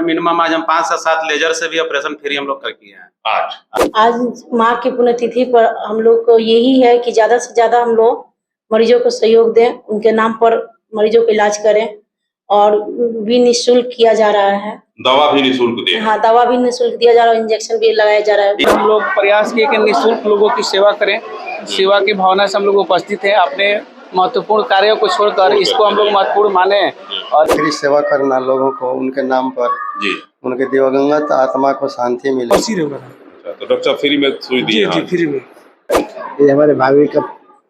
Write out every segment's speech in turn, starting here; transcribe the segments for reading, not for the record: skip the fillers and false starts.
Minimum आज हम 5 से 7 लेजर से भी ऑपरेशन फ्री हम लोग कर किए हैं। आज माँ की पुण्यतिथि पर हम लोग को यही है कि ज्यादा से ज्यादा हम लोग मरीजों को सहयोग दें, उनके नाम पर मरीजों का इलाज करें और भी निःशुल्क किया जा रहा है। दवा भी निःशुल्क दे। हाँ, दवा भी निःशुल्क दिया जा रहा है, इंजेक्शन भी लगाया जा रहा है। हम लोग प्रयास किए कि निःशुल्क लोगों की सेवा करें। सेवा की भावना से हम लोग उपस्थित हैं। अपने महत्वपूर्ण कार्यों को छोड़कर इसको हम लोग महत्वपूर्ण माने और फ्री सेवा करना लोगों को उनके नाम पर जी, उनके दिवंगत आत्मा को शांति मिले। तो डॉक्टर साहब फ्री में सुई दी है? फ्री में। ये हमारे भाभी का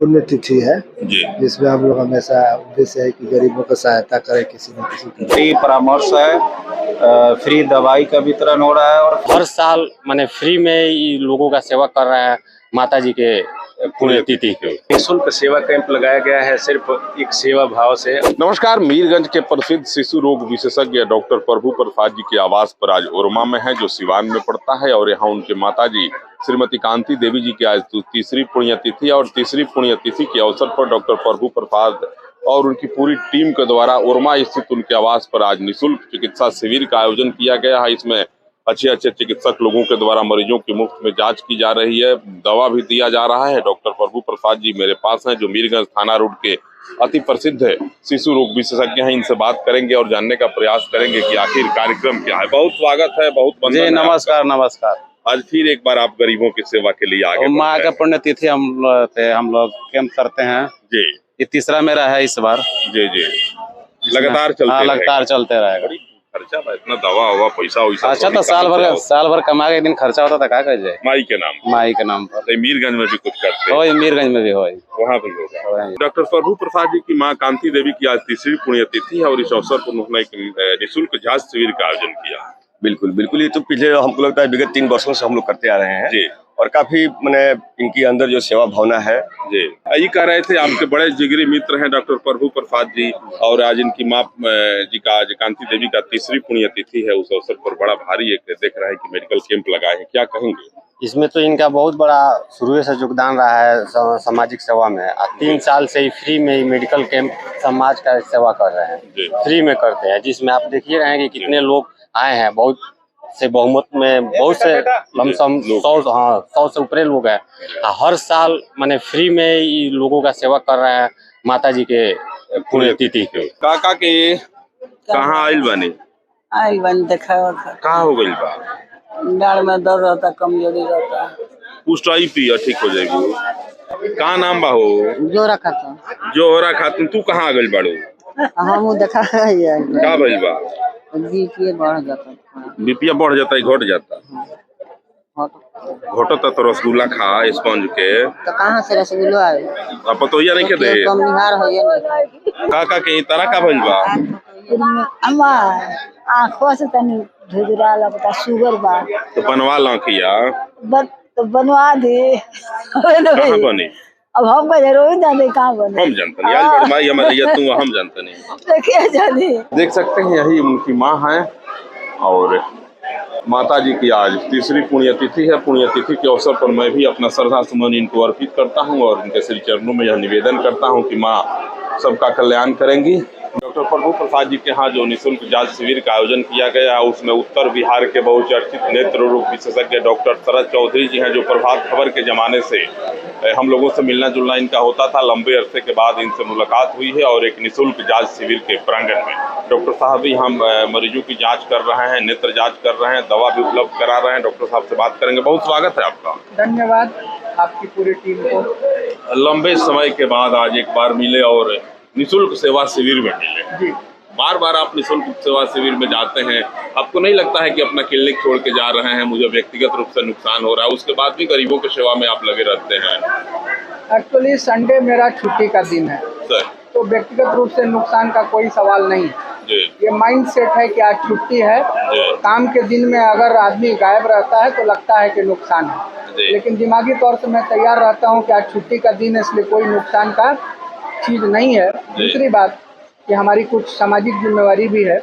पुण्यतिथि है जी, जिसमें हम लोग हमेशा उद्देश्य है कि गरीबों को सहायता करें किसी न किसी की। फ्री परामर्श है, फ्री दवाई का वितरण हो रहा है और हर साल माने फ्री में ही लोगों का सेवा कर रहे हैं माता जी के पुण्यतिथि के। निःशुल्क सेवा कैंप लगाया गया है सिर्फ एक सेवा भाव से। नमस्कार। मीरगंज के प्रसिद्ध शिशु रोग विशेषज्ञ डॉक्टर प्रभु प्रसाद जी के आवास पर आज ओरमा में है, जो सिवान में पड़ता है, और यहाँ उनके माताजी श्रीमती कांति देवी जी की आज तीसरी पुण्यतिथि और तीसरी पुण्यतिथि के अवसर पर डॉक्टर प्रभु प्रसाद और उनकी पूरी टीम के द्वारा ओरमा स्थित उनके आवास पर आज निःशुल्क चिकित्सा शिविर का आयोजन किया गया है। इसमें अच्छे चिकित्सक लोगों के द्वारा मरीजों की मुफ्त में जांच की जा रही है, दवा भी दिया जा रहा है। डॉक्टर प्रभु प्रसाद जी मेरे पास हैं, जो मीरगंज थाना रोड के अति प्रसिद्ध है शिशु रोग विशेषज्ञ हैं। इनसे बात करेंगे और जानने का प्रयास करेंगे कि आखिर कार्यक्रम क्या है। बहुत स्वागत है, बहुत जी नमस्कार। नमस्कार। आज फिर एक बार आप गरीबों की सेवा के लिए आगे माँ का पुण्यतिथि हम लोग कैंप करते हैं जी। ये तीसरा मेरा है इस बार। जी जी, लगातार चलते लगातार चलते रहेगा। खर्चा इतना दवा हुआ पैसा वैसा अच्छा, तो साल भर कमा के एक दिन खर्चा होता था, क्या कर जाए माई के नाम पर। तो मीरगंज में भी कुछ करते हो, मीरगंज में भी हो, वहाँ भी होगा। डॉक्टर प्रभु प्रसाद जी की माँ कांति देवी की आज तीसरी पुण्यतिथि है और इस अवसर पर उन्होंने एक निःशुल्क जांच शिविर का आयोजन किया। बिल्कुल बिल्कुल, ये तो पिछले हमको लगता है विगत 3 वर्षों से हम लोग करते आ रहे हैं जी, और काफी मैंने इनकी अंदर जो सेवा भावना है जी। ये कह रहे थे आपके बड़े जिगरी मित्र हैं डॉक्टर प्रभु प्रसाद जी, और आज इनकी माँ जी का आज कांति देवी का तीसरी पुण्यतिथि है। उस अवसर पर बड़ा भारी एक देख रहा है कि मेडिकल कैंप लगाए हैं, क्या कहेंगे? इसमें तो इनका बहुत बड़ा शुरू से योगदान रहा है सामाजिक सेवा में। 3 साल से ही फ्री में ही मेडिकल कैंप समाज का सेवा कर रहे हैं, फ्री में करते हैं, जिसमें आप देखिए रहे हैं कि कितने लोग आए हैं। बहुत से बहुमत में बहुत से लमसम 100 से ऊपर लोग हैं। हर साल माने फ्री में ही लोगों का सेवा कर रहे हैं माता जी के पुण्यतिथि के। काका के कहाँ आइल बने? आइल बन देखा कहाँ हो गई बा? डाल में दर्द रहता, कमजोरी रहता। पुष्टाई पिया ठीक हो जाएगी। कहाँ नाम बा हो? जोरा खाता। जोरा खातून, तू कहाँ आ गई बाड़ू? हम देखा है का भइल बा? बीपी बढ़ जाता, बीपी बढ़ जाता है, घट जाता घटता। तो रसगुल्ला खा स्पंज के। तो कहाँ से रसगुल्ला आए? अब तो ये नहीं के दे कम निहार है ये नहीं। काका के तरह का भइल बा? अम्मा आँखों से तनी धुधरा लगता, शुगर बा। तो बनवा लाखिया तो बनवा दे। कहाँ बने? अब हम जरूर जाने कहाँ बने। हम जानते नहीं, आज बड़ी माई हमारी तू हम जानते नहीं। देखिए जाने देख सकते हैं यही उनकी माँ है, और माता जी की आज तीसरी पुण्यतिथि है। पुण्यतिथि के अवसर पर मैं भी अपना श्रद्धा सुमन इनको अर्पित करता हूँ और उनके श्री चरणों में यह निवेदन करता हूँ कि माँ सबका कल्याण करेंगी। डॉक्टर प्रभु प्रसाद जी के यहाँ जो निःशुल्क जांच शिविर का आयोजन किया गया, उसमें उत्तर बिहार के बहुचर्चित नेत्र रोग विशेषज्ञ डॉक्टर शरद चौधरी जी हैं, जो प्रभात खबर के जमाने से हम लोगों से मिलना जुलना इनका होता था। लंबे अरसे के बाद इनसे मुलाकात हुई है और एक निःशुल्क जांच शिविर के प्रांगण में डॉक्टर साहब भी हम मरीजों की जांच कर रहे हैं, नेत्र जांच कर रहे हैं, दवा भी उपलब्ध करा रहे हैं। डॉक्टर साहब से बात करेंगे। बहुत स्वागत है आपका। धन्यवाद आपकी पूरी टीम को। लंबे समय के बाद आज एक बार मिले और निःशुल्क सेवा शिविर में मिले। बार बार आप निःशुल्क सेवा शिविर में जाते हैं, आपको नहीं लगता है कि अपना क्लिनिक छोड़ के जा रहे हैं, मुझे व्यक्तिगत रूप से नुकसान हो रहा है, उसके बाद भी गरीबों की सेवा में आप लगे रहते हैं? एक्चुअली संडे मेरा छुट्टी का दिन है सर, तो व्यक्तिगत रूप से नुकसान का कोई सवाल नहीं है। ये माइंड सेट है कि आज छुट्टी है। काम के दिन में अगर आदमी गायब रहता है तो लगता है कि नुकसान है, लेकिन दिमागी तौर से मैं तैयार रहता हूँ कि आज छुट्टी का दिन है, इसलिए कोई नुकसान का चीज नहीं है। दूसरी बात कि हमारी कुछ सामाजिक जिम्मेवारी भी है,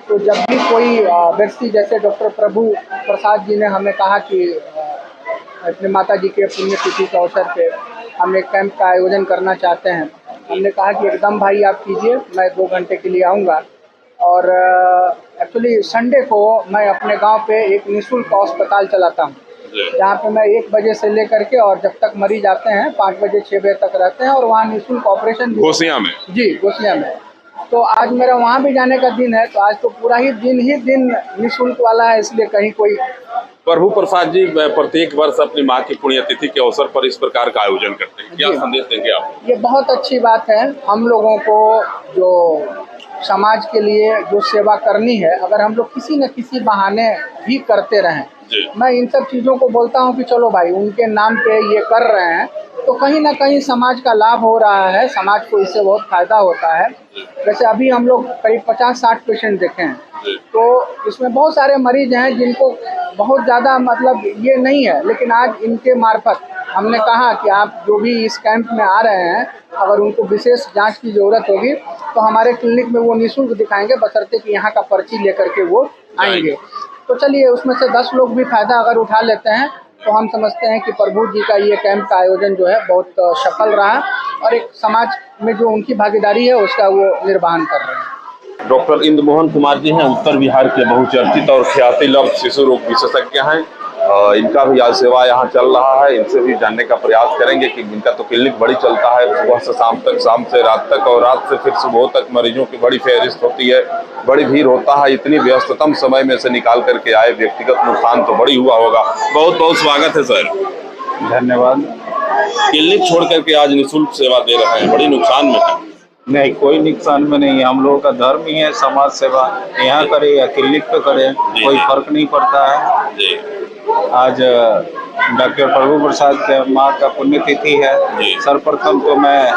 तो जब भी कोई व्यक्ति जैसे डॉक्टर प्रभु प्रसाद जी ने हमें कहा कि अपने माता जी के पुण्यतिथि के अवसर पे हम एक कैंप का आयोजन करना चाहते हैं, हमने कहा कि एकदम भाई आप कीजिए, मैं 2 घंटे के लिए आऊँगा। और एक्चुअली संडे को मैं अपने गांव पे एक निःशुल्क अस्पताल चलाता हूँ, जहाँ पे मैं 1 बजे से लेकर के और जब तक मरीज आते हैं 5 बजे 6 बजे तक रहते हैं, और वहाँ निःशुल्क ऑपरेशन भी गोसिया में। जी, गोसिया में। तो आज मेरा वहाँ भी जाने का दिन है, तो आज तो पूरा ही दिन निःशुल्क वाला है, इसलिए कहीं कोई। प्रभु प्रसाद जी प्रत्येक वर्ष अपनी माँ की पुण्यतिथि के अवसर पर इस प्रकार का आयोजन करते हैं, क्या संदेश देंगे आप? ये बहुत अच्छी बात है। हम लोगों को जो समाज के लिए जो सेवा करनी है, अगर हम लोग किसी न किसी बहाने भी करते रहें, मैं इन सब चीज़ों को बोलता हूँ कि चलो भाई उनके नाम पे ये कर रहे हैं तो कहीं ना कहीं समाज का लाभ हो रहा है, समाज को इससे बहुत फायदा होता है। जैसे अभी हम लोग करीब 50-60 पेशेंट देखे हैं, तो इसमें बहुत सारे मरीज हैं जिनको बहुत ज़्यादा मतलब ये नहीं है, लेकिन आज इनके मार्फत हमने कहा कि आप जो भी इस कैंप में आ रहे हैं, अगर उनको विशेष जांच की ज़रूरत होगी तो हमारे क्लिनिक में वो निःशुल्क दिखाएंगे, बशर्ते कि यहाँ का पर्ची लेकर के वो आएंगे। तो चलिए उसमें से 10 लोग भी फायदा अगर उठा लेते हैं तो हम समझते हैं कि प्रभु जी का ये कैंप का आयोजन जो है बहुत सफल रहा, और एक समाज में जो उनकी भागीदारी है उसका वो निर्वहन कर रहे हैं। डॉक्टर इंद्र मोहन कुमार जी हैं, उत्तर बिहार के बहुचर्चित और ख्याति लब्ध शिशु रोग विशेषज्ञ हैं। इनका भी आज सेवा यहाँ चल रहा है, इनसे भी जानने का प्रयास करेंगे कि इनका तो क्लिनिक बड़ी चलता है, सुबह से शाम तक, शाम से रात तक, और रात से फिर सुबह तक मरीजों की बड़ी फेहरिस्त होती है, बड़ी भीड़ होता है। इतनी व्यस्ततम समय में से निकाल करके आए, व्यक्तिगत नुकसान तो बड़ी हुआ होगा। बहुत बहुत स्वागत है सर। धन्यवाद। क्लिनिक छोड़ करके आज निःशुल्क सेवा दे रहे हैं, बड़ी नुकसान में है? नहीं, कोई नुकसान में नहीं है। हम लोगों का धर्म ही है समाज सेवा, यहाँ करे या क्लिनिक पे करे कोई फर्क नहीं पड़ता है। आज डॉक्टर प्रभु प्रसाद के माँ का पुण्यतिथि है। सर्वप्रथम तो मैं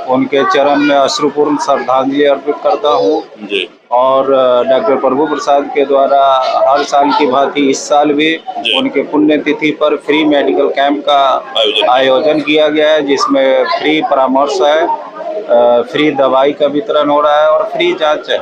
उनके चरण में अश्रुपूर्ण श्रद्धांजलि अर्पित करता हूँ, और डॉक्टर प्रभु प्रसाद के द्वारा हर साल की भांति इस साल भी उनके पुण्यतिथि पर फ्री मेडिकल कैंप का आयोजन किया गया है, जिसमें फ्री परामर्श है, फ्री दवाई का वितरण हो रहा है और फ्री जांच है।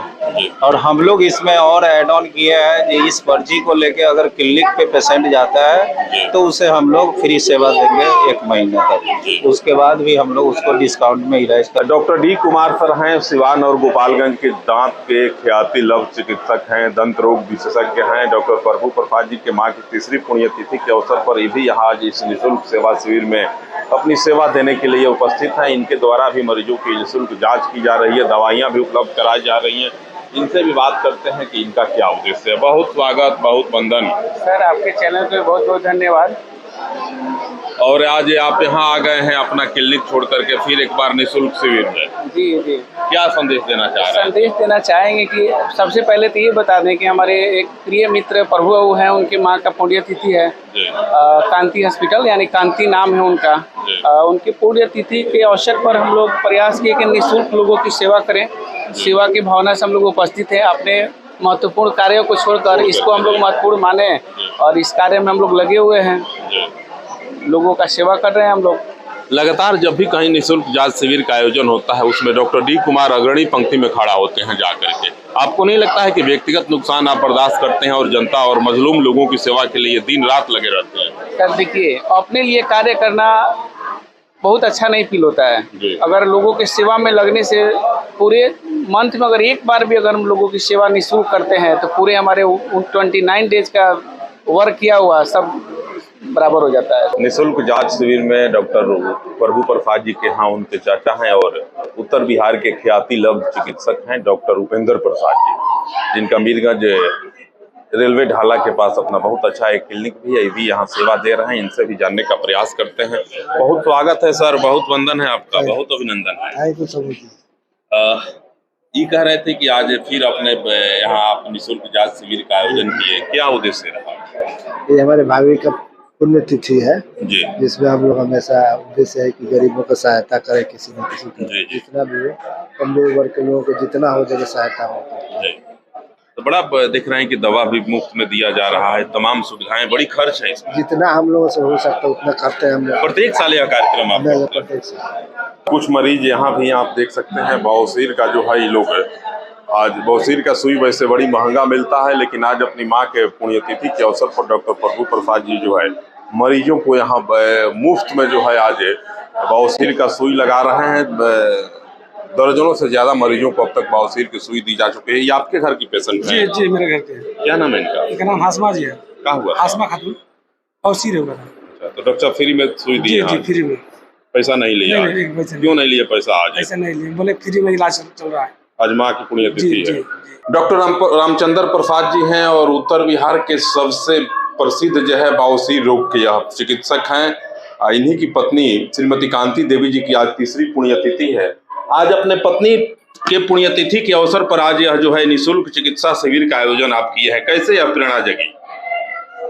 और हम लोग इसमें और ऐड ऑन किया है कि इस पर्ची को लेके अगर क्लिनिक पे पेशेंट जाता है तो उसे हम लोग फ्री सेवा देंगे 1 महीने तक, उसके बाद भी हम लोग उसको डिस्काउंट में इलाज कर। डॉक्टर डी कुमार सर हैं, सिवान और गोपालगंज के दांत के ख्याति लब्ध चिकित्सक हैं, दंत रोग विशेषज्ञ हैं। डॉक्टर प्रभु प्रसाद जी के माँ की तीसरी पुण्यतिथि के अवसर पर भी यहाँ आज इस निःशुल्क सेवा शिविर में अपनी सेवा देने के लिए उपस्थित हैं। इनके द्वारा भी मरीजों की निःशुल्क जांच की जा रही है, दवाइयाँ भी उपलब्ध कराई जा रही हैं। इनसे भी बात करते हैं कि इनका क्या उद्देश्य है। बहुत स्वागत, बहुत वंदन सर, आपके चैनल पे बहुत बहुत धन्यवाद। और आज आप यहाँ आ गए हैं अपना क्लिनिक छोड़ करके फिर एक बार निःशुल्क शिविर में। जी जी, क्या संदेश देना चाह रहे हैं? संदेश देना चाहेंगे कि सबसे पहले तो ये बता दें कि हमारे एक प्रिय मित्र प्रभु हैं, उनकी माँ का पुण्यतिथि है। कांति हॉस्पिटल यानी कांति नाम है उनका। उनकी पुण्यतिथि के अवसर पर हम लोग प्रयास किए कि निःशुल्क लोगों की सेवा करें। सेवा की भावना से हम लोग उपस्थित हैं। अपने महत्वपूर्ण कार्यों को छोड़कर इसको हम लोग महत्वपूर्ण माने और इस कार्य में हम लोग लगे हुए हैं, लोगों का सेवा कर रहे हैं हम लोग। लगातार जब भी कहीं निःशुल्क जांच शिविर का आयोजन होता है उसमें डॉक्टर डी कुमार अग्रणी पंक्ति में खड़ा होते हैं जाकर के। आपको नहीं लगता है कि व्यक्तिगत नुकसान आप बर्दाश्त करते हैं और जनता और मजलूम लोगों की सेवा के लिए दिन रात लगे रहते हैं? सर देखिए, अपने लिए कार्य करना बहुत अच्छा नहीं फील होता है। अगर लोगों की सेवा में लगने से पूरे मंथ में अगर एक बार भी अगर हम लोगों की सेवा निःशुल्क करते हैं तो पूरे हमारे 29 डेज का वर्क किया हुआ सब बराबर हो जाता है। निःशुल्क जांच शिविर में डॉक्टर प्रभु प्रसाद जी के यहाँ उनके चाचा हैं और उत्तर बिहार के ख्याति लब्ध चिकित्सक हैं डॉक्टर उपेंद्र प्रसाद जी, जिनका मीरगंज रेलवे ढाला के पास अपना बहुत अच्छा एक क्लिनिक भी है, ये भी यहाँ सेवा दे रहे हैं। इनसे भी जानने का प्रयास करते हैं। बहुत स्वागत है सर, बहुत वंदन है आपका, बहुत अभिनंदन है। ये कह रहे थे कि आज फिर अपने यहाँ आप निःशुल्क जांच शिविर का आयोजन किए, क्या उद्देश्य रहा? ये हमारे भाभी का पुण्यतिथि है जी, जिसमें हम लोग हमेशा उद्देश्य है कि गरीबों को सहायता करें, किसी न किसी को, जितना भी हो, कमजोर वर्ग के लोगों को जितना हो जाए सहायता हो। तो बड़ा देख रहे हैं कि दवा भी मुफ्त में दिया जा रहा है, तमाम सुविधाएं, बड़ी खर्च है इसमें। जितना हम लोगों से हो सकता है उतना करते हैं हम लोग। प्रत्येक साल यह कार्यक्रम आप प्रत्येक साल। कुछ मरीज यहाँ भी आप देख सकते हैं, बवासीर का जो है ये लोग आज बवासीर का सुई वैसे बड़ी महंगा मिलता है, लेकिन आज अपनी माँ के पुण्यतिथि के अवसर पर डॉक्टर प्रभु प्रसाद जी जो है मरीजों को यहाँ मुफ्त में जो है आज बवासीर का सुई लगा रहे हैं। दर्जनों से ज्यादा मरीजों को अब तक बवासीर की सुई दी जा चुकी है। ये आपके घर की पेशेंट है? जी मेरे घर के। क्या नाम है इनका? इनका नाम हासमा जी है। क्या हुआ? हासमा खातून बवासीर हुआ था। अच्छा, तो डॉक्टर साहब फ्री में सुई दी है? जी फ्री में। पैसा नहीं लिया? क्यों नहीं लिया पैसा? आज पैसा नहीं लिया, बोले फ्री में इलाज चल रहा है। आज माँ की पुण्यतिथि है। डॉक्टर रामचंद्र प्रसाद जी हैं और उत्तर बिहार के सबसे प्रसिद्ध जो है बवासीर रोग के यह चिकित्सक हैं। इन्हीं की पत्नी श्रीमती कांति देवी जी की आज तीसरी पुण्यतिथि है। आज अपने पत्नी के पुण्यतिथि के अवसर पर आज यह जो है निःशुल्क चिकित्सा शिविर का आयोजन आप किए हैं, कैसे यह प्रेरणा जगी?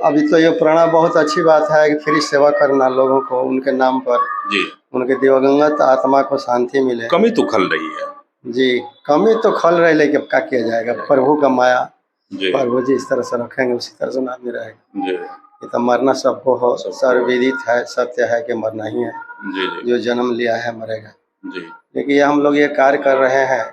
अभी तो ये प्रेरणा बहुत अच्छी बात है कि फ्री सेवा करना लोगों को, उनके नाम पर जी उनके दिवंगत आत्मा को शांति मिले। कमी तो खल रही है जी, कमी तो खल रही, लेकिन क्या किया जाएगा, प्रभु का माया। प्रभु जी इस तरह से रखेंगे उसी तरह से आदमी रहेगा। ये तो मरना सबको हो, सर्वविदित है, सत्य है कि मरना ही है। जो जन्म लिया है मरेगा। लेकिन हम लोग ये कार्य कर रहे हैं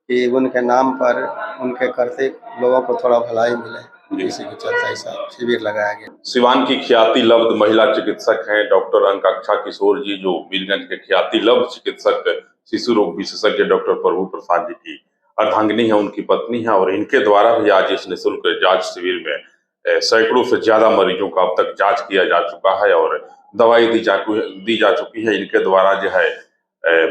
कि उनके नाम पर, उनके करते लोगों को थोड़ा भलाई मिले, इसी के चलते ऐसा शिविर लगाया गया। सिवान की ख्याति लब्ध महिला चिकित्सक हैं डॉक्टर अंकाक्षा किशोर जी, जो वीरगंज के ख्याति लब्ध चिकित्सक शिशु रोग विशेषज्ञ डॉक्टर प्रभु प्रसाद जी की अर्धांगिनी है, उनकी पत्नी है। और इनके द्वारा भी आज इस निःशुल्क जांच शिविर में सैकड़ों से ज्यादा मरीजों का अब तक जांच किया जा चुका है और दवाई दी जा चुकी है। इनके द्वारा जो है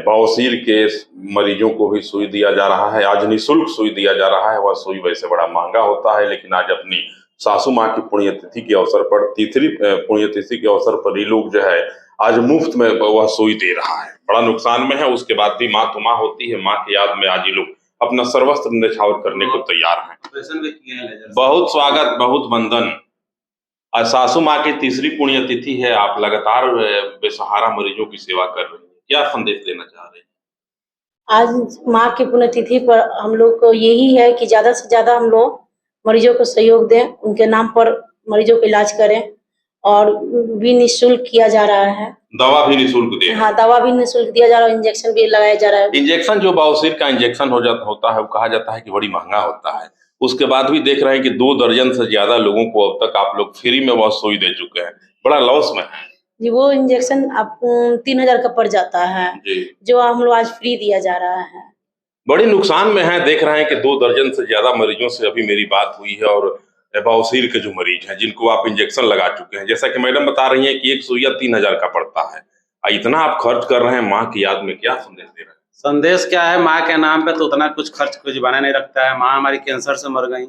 बवासीर के मरीजों को भी सुई दिया जा रहा है। आज निःशुल्क सुई दिया जा रहा है। वह सुई वैसे बड़ा महंगा होता है, लेकिन आज अपनी सासू माँ की पुण्यतिथि के अवसर पर, तीसरी पुण्यतिथि के अवसर पर ये लोग जो है आज मुफ्त में वह सुई दे रहा है। बड़ा नुकसान में है, उसके बाद भी माँ तो माँ होती है। माँ की याद में आज ये लोग अपना सर्वस्त्र न्यौछावर करने को तैयार हैं। बहुत स्वागत, बहुत वंदन। आज सासू माँ की तीसरी पुण्यतिथि है। आप लगातार बेसहारा मरीजों की सेवा कर रहे हैं, क्या संदेश देना चाह रहे हैं? आज माँ की पुण्यतिथि पर हम लोग को यही है कि ज्यादा से ज्यादा हम लोग मरीजों को सहयोग दें, उनके नाम पर मरीजों का इलाज करें और भी निःशुल्क किया जा रहा है। दवा भी निःशुल्क दे? हाँ, दवा भी निःशुल्क दिया जा रहा है, इंजेक्शन भी लगाया जा रहा है। इंजेक्शन जो बवासीर का इंजेक्शन होता है, वो कहा जाता है कि बड़ी महंगा होता है। उसके बाद भी देख रहे हैं कि 2 दर्जन से ज्यादा लोगों को अब तक आप लोग फ्री में वह सुई दे चुके हैं। बड़ा लॉस में है जी। वो इंजेक्शन आपको 3000 का पड़ जाता है जो हम लोग आज फ्री दिया जा रहा है। बड़ी नुकसान में है। देख रहे हैं कि 2 दर्जन से ज्यादा मरीजों से अभी मेरी बात हुई है और बवासीर के जो मरीज हैं जिनको आप इंजेक्शन लगा चुके हैं, जैसा कि मैडम बता रही हैं कि एक सुइया 3000 का पड़ता है। इतना आप खर्च कर रहे हैं माँ की याद में, क्या संदेश दे रहे हैं? संदेश क्या है, माँ के नाम पे तो उतना कुछ खर्च कुछ बना नहीं रखता है। माँ हमारी कैंसर से मर गई,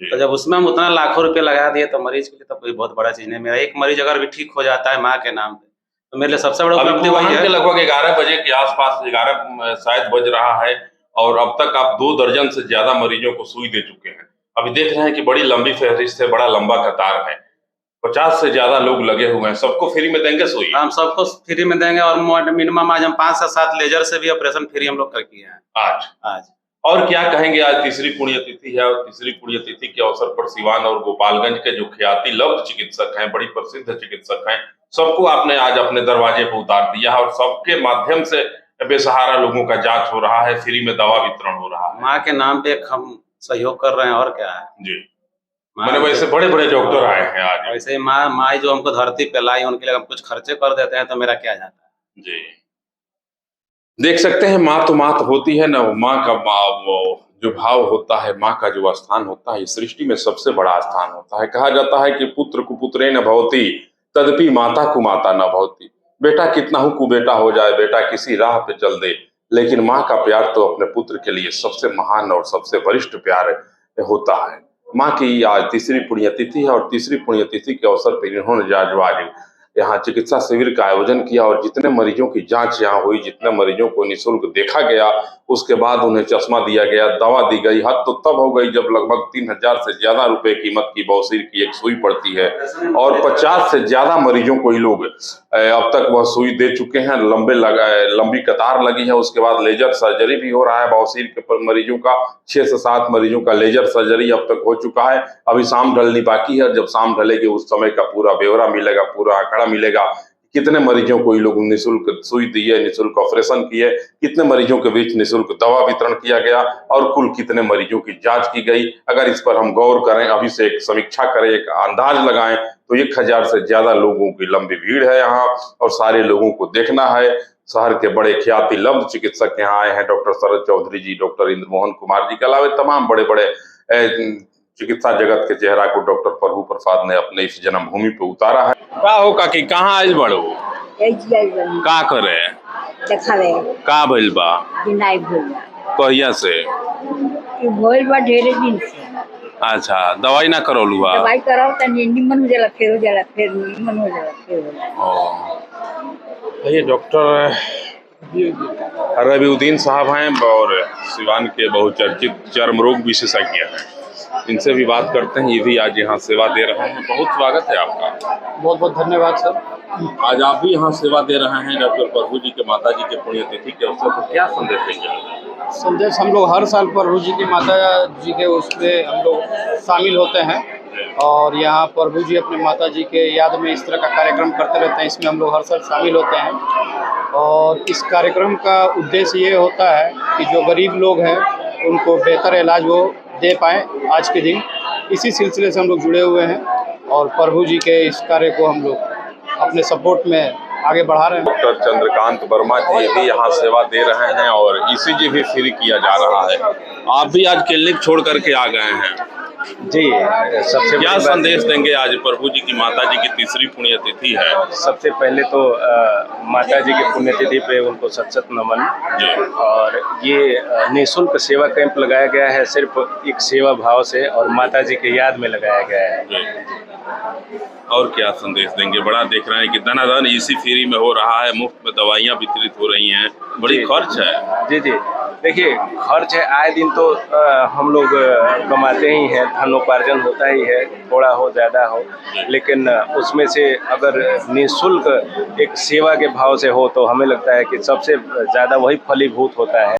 तो जब उसमें हम उतना लाखों रुपए लगा दिए तो मरीज के लिए तो कोई बहुत बड़ा चीज नहीं। मेरा एक मरीज अगर भी ठीक हो जाता है माँ के नाम पे तो मेरे लिए सबसे बड़ा उपलब्धि वही है। लगभग 11 बजे के आसपास, 11 शायद बज रहा है और अब तक आप 2 दर्जन से ज्यादा मरीजों को सुई दे चुके हैं। अभी देख रहे हैं कि बड़ी लंबी फहरिस्त है, बड़ा लंबा कतार है, 50 से ज्यादा लोग लगे हुए हैं। सबको फ्री में देंगे सुई? हम सबको फ्री में देंगे और मिनिमम आज हम 5 से 7 लेजर से भी ऑपरेशन फ्री हम लोग कर किए हैं आज। और क्या कहेंगे, आज तीसरी पुण्यतिथि है और तीसरी पुण्यतिथि के अवसर पर सिवान और गोपालगंज के जो ख्याति लब्ध चिकित्सक हैं, बड़ी प्रसिद्ध चिकित्सक हैं, सबको आपने आज अपने दरवाजे पर उतार दिया है और सबके माध्यम से बेसहारा लोगों का जांच हो रहा है, फ्री में दवा वितरण हो रहा है। माँ के नाम पे हम सहयोग कर रहे हैं और क्या है जी। मैंने वैसे बड़े बड़े डॉक्टर आए हैं आज। वैसे माँ जो हमको धरती पे लाई, उनके लिए हम कुछ खर्चे कर देते हैं तो मेरा क्या जाता है जी। देख सकते हैं, माँ तो होती है ना। माँ का वो जो भाव होता है, माँ का जो स्थान होता है, सृष्टि में सबसे बड़ा स्थान होता है। कहा जाता है कि पुत्र कुपुत्रे न भवति तदपि माता कुमाता न भवति। बेटा कितना ही कुबेटा हो जाए, बेटा किसी राह पे चल दे, लेकिन माँ का प्यार तो अपने पुत्र के लिए सबसे महान और सबसे वरिष्ठ प्यार होता है। माँ की आज तीसरी पुण्यतिथि है और तीसरी पुण्यतिथि के अवसर पर इन्होंने आज यहाँ चिकित्सा शिविर का आयोजन किया और जितने मरीजों की जांच यहाँ हुई, जितने मरीजों को निःशुल्क देखा गया, उसके बाद उन्हें चश्मा दिया गया, दवा दी गई। हद तो तब हो गई जब लगभग 3000 से ज्यादा रुपए कीमत की बवासीर की एक सुई पड़ती है और 50 से ज्यादा मरीजों को ये लोग अब तक वह सुई दे चुके हैं। लंबी कतार लगी है। उसके बाद लेजर सर्जरी भी हो रहा है बवासीर के मरीजों का। 6 से 7 मरीजों का लेजर सर्जरी अब तक हो चुका है। अभी शाम ढलनी बाकी है। जब शाम ढलेगी उस समय का पूरा ब्यौरा मिलेगा, पूरा आंकड़ा मिलेगा, कितने मरीजों को ये लोग निःशुल्क सुई दिए, निःशुल्क ऑपरेशन किए, कितने मरीजों के बीच निःशुल्क दवा वितरण किया गया और कुल कितने मरीजों की जांच की गई। अगर इस पर हम गौर करें, अभी से एक समीक्षा करें, एक अंदाज लगाएं तो 1000 से ज्यादा लोगों की लंबी भीड़ है यहाँ और सारे लोगों को देखना है। शहर के बड़े ख्याति लब्ध चिकित्सक यहाँ आए हैं, डॉक्टर शरद चौधरी जी, डॉक्टर इंद्र मोहन कुमार जी के अलावा तमाम बड़े बड़े चिकित्सा जगत के चेहरा को डॉक्टर प्रभु प्रसाद ने अपने इस जन्मभूमि पे उतारा है। का हो काकी, कहाँ आज बड़ो का करे का भइल बा कहिया से भइल बा ढेरे दिन से। अच्छा, दवाई ना करौलू बा? दवाई कराओ त निमन हो जाला, फिर हो जाला, फिर निमन हो जाला, फिर हो जाला। ये डॉक्टर रबीउद्दीन साहब हैं और सिवान के बहुचर्चित चर्म रोग विशेषज्ञ हैं। इनसे भी बात करते हैं, ये भी आज यहाँ सेवा दे रहे हैं। बहुत स्वागत है आपका। बहुत बहुत धन्यवाद सर। आज आप भी यहाँ सेवा दे रहे हैं डॉक्टर प्रभु जी के माता जी के पुण्यतिथि के अवसर पर, क्या संदेश देंगे? संदेश हम लोग हर साल प्रभु जी की माता जी के उसमें हम लोग शामिल होते हैं और यहाँ प्रभु जी अपने माता जी के याद में इस तरह का कार्यक्रम करते रहते हैं। इसमें हम लोग हर साल शामिल होते हैं और इस कार्यक्रम का उद्देश्य ये होता है कि जो गरीब लोग हैं उनको बेहतर इलाज वो दे पाएँ आज के दिन। इसी सिलसिले से हम लोग जुड़े हुए हैं और प्रभु जी के इस कार्य को हम लोग अपने सपोर्ट में आगे बढ़ा रहे हैं। डॉक्टर चंद्रकांत वर्मा जी भी यहाँ सेवा दे रहे हैं और ईसीजी भी फ्री किया जा रहा है। आप भी आज क्लिनिक छोड़ करके आ गए हैं जी। सबसे क्या संदेश देंगे? आज प्रभु जी की माता जी की तीसरी पुण्यतिथि है। सबसे पहले तो माता जी की पुण्यतिथि पे उनको सत नमन। और ये निःशुल्क सेवा कैंप लगाया गया है, सिर्फ एक सेवा भाव से और माता जी के याद में लगाया गया है। और क्या संदेश देंगे? बड़ा देख रहे हैं कि धनाधन इसी फ्री में हो रहा है, मुफ्त में दवाइयाँ वितरित हो रही हैं, बड़ी खर्च है। जी जी, देखिए खर्च है, आए दिन तो हम लोग कमाते ही हैं, धनोपार्जन होता ही है, थोड़ा हो ज़्यादा हो, लेकिन उसमें से अगर निःशुल्क एक सेवा के भाव से हो तो हमें लगता है कि सबसे ज़्यादा वही फलीभूत होता है।